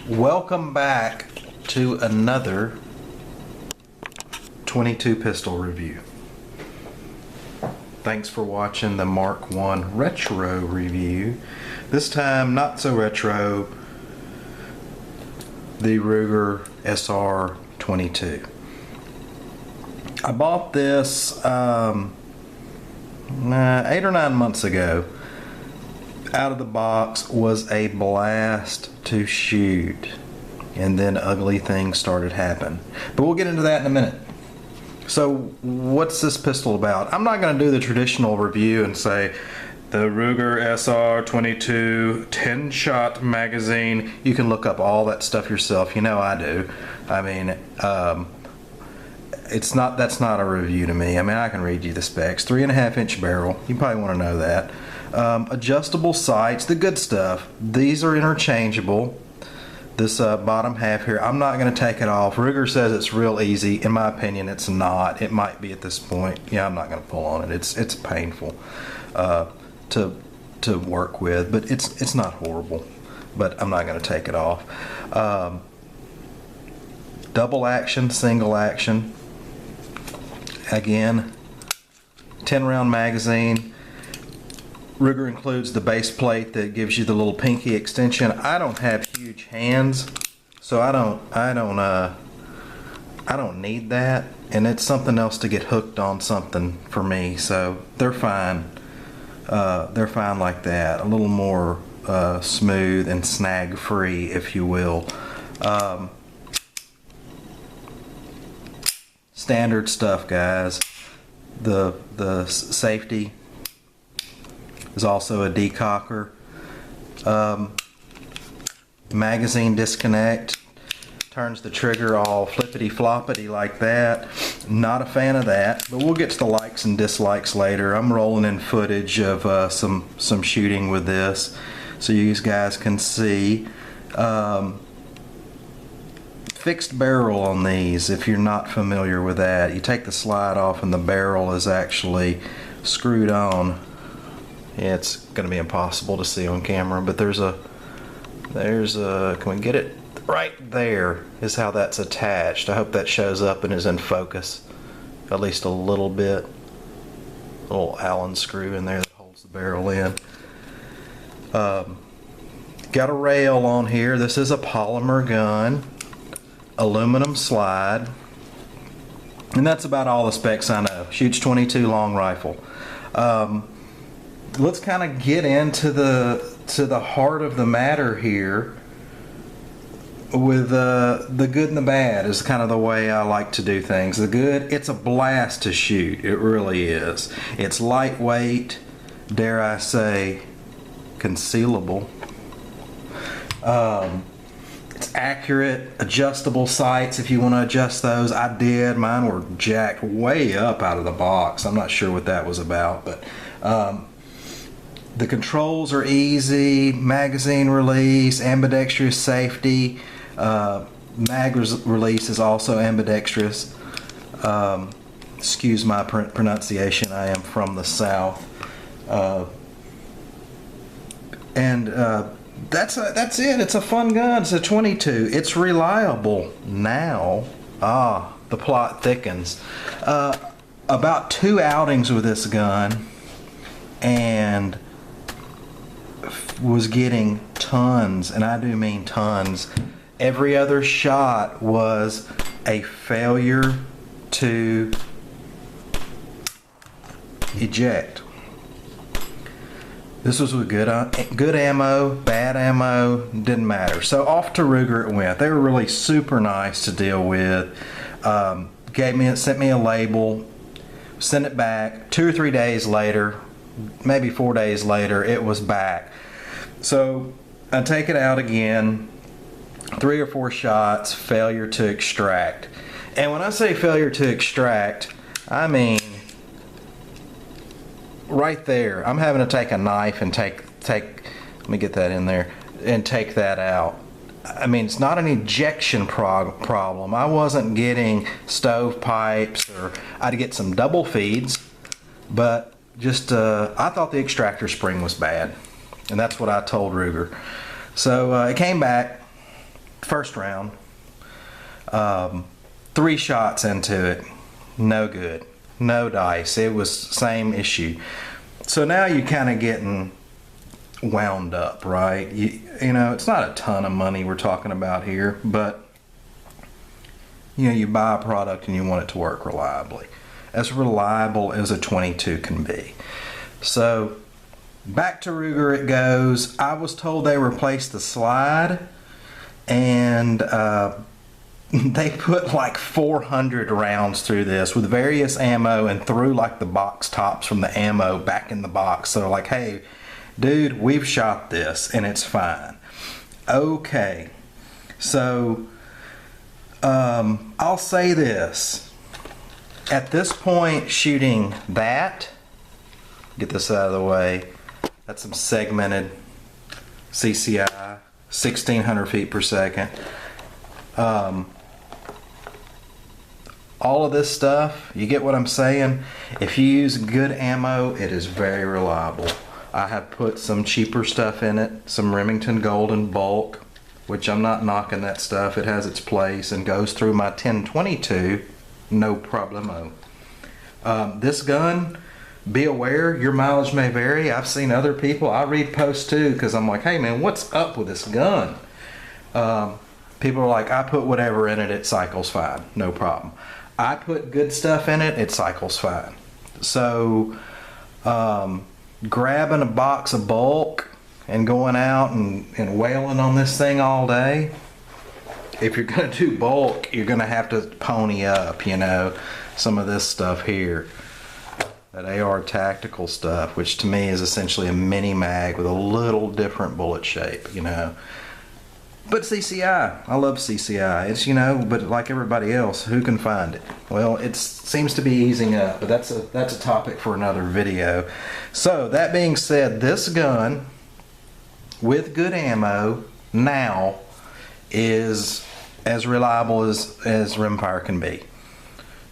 Welcome back to another 22 pistol review. Thanks for watching the Mark I retro review. This time not so retro, the Ruger SR22. I bought this 8 or 9 months ago. Out of the box, was a blast to shoot, and then ugly things started happening, but we'll get into that in a minute. So what's this pistol about? I'm not going to do the traditional review and say the Ruger SR22 10-shot magazine. You can look up all that stuff yourself. You know I do. I mean, that's not a review to me. I mean, I can read you the specs. 3.5-inch barrel. You probably want to know that. Adjustable sights, the good stuff. These are interchangeable. This bottom half here, I'm not going to take it off. Ruger says it's real easy. In my opinion, it's not. It might be at this point. Yeah, I'm not going to pull on it. It's painful to work with, but it's not horrible. But I'm not going to take it off. Double action, single action. Again, 10-round magazine. Ruger includes the base plate that gives you the little pinky extension. I don't have huge hands, so I don't need that, and it's something else to get hooked on something for me. So they're fine. They're fine like that. A little more smooth and snag free, if you will. Standard stuff, guys. The safety is also a decocker. Magazine disconnect turns the trigger all flippity floppity like that. Not a fan of that, but we'll get to the likes and dislikes later. I'm rolling in footage of some shooting with this so you guys can see. Fixed barrel on these, if you're not familiar with that. You take the slide off and the barrel is actually screwed on. Yeah, it's going to be impossible to see on camera, but there's a, can we get it? Right there is how that's attached. I hope that shows up and is in focus, at least a little bit. A little Allen screw in there that holds the barrel in. Got a rail on here. This is a polymer gun, aluminum slide, and that's about all the specs I know. Shoots 22 long rifle. Let's kind of get into the heart of the matter here with the good and the bad is kind of the way I like to do things. The good, it's a blast to shoot. It really is. It's lightweight, dare I say, concealable. It's accurate, adjustable sights if you want to adjust those. I did. Mine were jacked way up out of the box. I'm not sure what that was about, but the controls are easy. Magazine release, ambidextrous safety. Mag release is also ambidextrous. Excuse my pronunciation. I am from the South. That's it. It's a fun gun. It's a 22. It's reliable now. The plot thickens. About 2 outings with this gun, and was getting tons, and I do mean tons. Every other shot was a failure to eject. This was with good ammo, bad ammo, didn't matter. So off to Ruger it went. They were really super nice to deal with. Sent me a label, sent it back. 2 or 3 days later, maybe 4 days later, it was back. So I take it out again, 3 or 4 shots, failure to extract. And when I say failure to extract, I mean right there. I'm having to take a knife and take let me get that in there and take that out. I mean, it's not an ejection problem. I wasn't getting stovepipes, or I'd get some double feeds, but just I thought the extractor spring was bad, and that's what I told Ruger. So it came back, first round. 3 shots into it, no good, no dice. It was same issue. So now you're kind of getting wound up, right? You know, it's not a ton of money we're talking about here, but you know, you buy a product and you want it to work reliably, as reliable as a 22 can be. So back to Ruger it goes. I was told they replaced the slide, and they put like 400 rounds through this with various ammo, and threw like the box tops from the ammo back in the box. So like, hey dude, we've shot this and it's fine. Okay, so I'll say this. At this point, shooting that, get this out of the way, that's some segmented CCI, 1600 feet per second. All of this stuff, you get what I'm saying? If you use good ammo, it is very reliable. I have put some cheaper stuff in it, some Remington Golden bulk, which I'm not knocking that stuff. It has its place and goes through my 1022, no problemo. This gun, be aware, your mileage may vary. I've seen other people, I read posts too, because I'm like, hey man, what's up with this gun? People are like, I put whatever in it, it cycles fine, no problem. I put good stuff in it, it cycles fine. So grabbing a box of bulk and going out and wailing on this thing all day, if you're going to do bulk, you're going to have to pony up, you know, some of this stuff here. That AR tactical stuff, which to me is essentially a mini mag with a little different bullet shape, you know. But CCI, I love CCI. It's, you know, but like everybody else, who can find it? Well, it seems to be easing up, but that's a topic for another video. So that being said, this gun with good ammo now is as reliable as rimfire can be.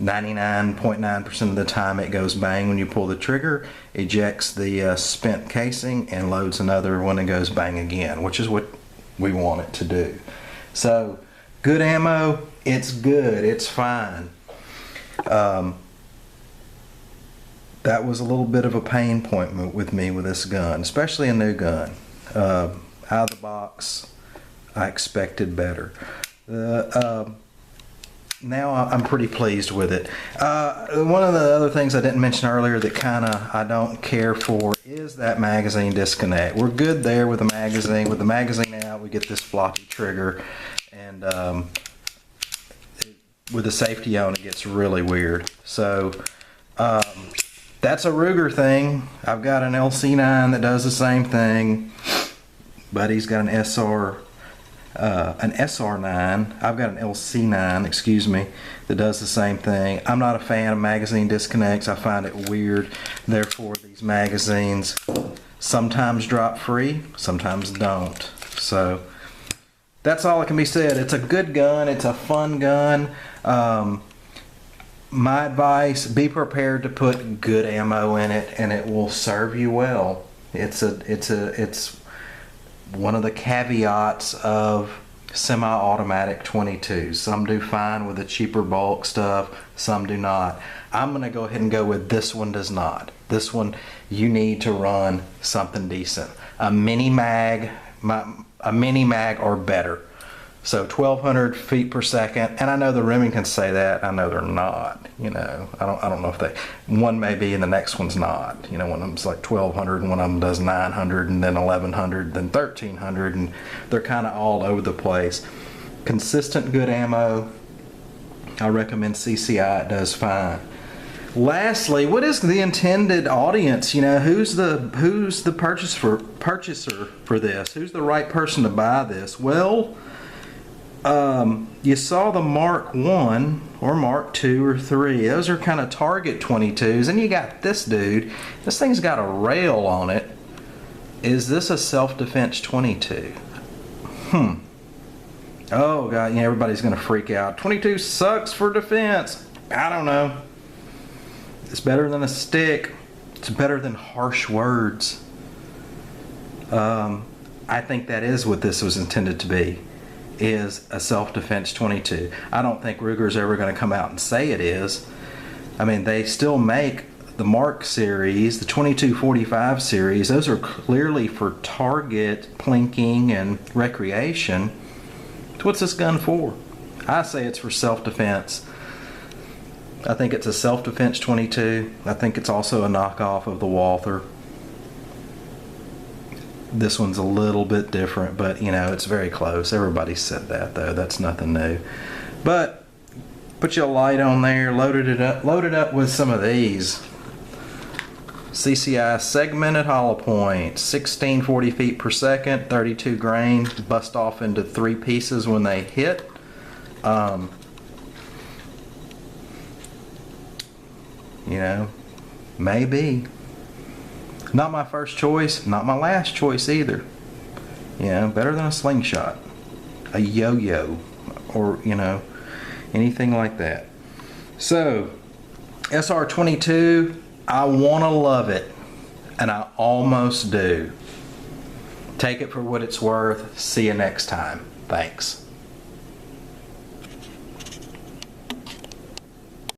99.9% of the time it goes bang when you pull the trigger, ejects the spent casing, and loads another one and goes bang again, which is what we want it to do. So good ammo, it's good, it's fine. That was a little bit of a pain point with me with this gun, especially a new gun. Out of the box, I expected better. Now I'm pretty pleased with it. One of the other things I didn't mention earlier that kind of I don't care for is that magazine disconnect. We're good there with the magazine. With the magazine out, we get this floppy trigger, and with the safety on, it gets really weird. So that's a Ruger thing. I've got an LC9 that does the same thing. Buddy's got an SR9. I've got an LC9, excuse me, that does the same thing. I'm not a fan of magazine disconnects. I find it weird. Therefore, these magazines sometimes drop free, sometimes don't. So that's all that can be said. It's a good gun. It's a fun gun. My advice, be prepared to put good ammo in it, and it will serve you well. It's one of the caveats of semi-automatic 22s. Some do fine with the cheaper bulk stuff, some do not. I'm going to go ahead and go with this one does not. This one, you need to run something decent. A mini mag or better. So 1200 feet per second, and I know the Remingtons say that. I know they're not. You know, I don't know if they. One may be, and the next one's not. You know, one of them's like 1200, and one of them does 900, and then 1100, then 1300, and they're kind of all over the place. Consistent good ammo. I recommend CCI. It does fine. Lastly, what is the intended audience? You know, who's the purchaser for this? Who's the right person to buy this? Well, you saw the Mark 1 or Mark 2 or 3. Those are kind of target 22s. And you got this dude. This thing's got a rail on it. Is this a self-defense 22? Oh, God, yeah, everybody's going to freak out. 22 sucks for defense. I don't know. It's better than a stick. It's better than harsh words. I think that is what this was intended to be. is a self-defense 22. I don't think Ruger's ever going to come out and say it is. I mean, they still make the Mark series, the 2245 series. Those are clearly for target, plinking, and recreation. So what's this gun for? I say it's for self-defense. I think it's a self-defense 22. I think it's also a knockoff of the Walther. This one's a little bit different, but you know, it's very close. Everybody said that though. That's nothing new. But put your light on there, loaded it up with some of these. CCI segmented hollow point, 1640 feet per second, 32 grain, bust off into 3 pieces when they hit. You know, maybe. Not my first choice, not my last choice either. You know, better than a slingshot, a yo-yo, or, you know, anything like that. So, SR22, I want to love it, and I almost do. Take it for what it's worth. See you next time. Thanks.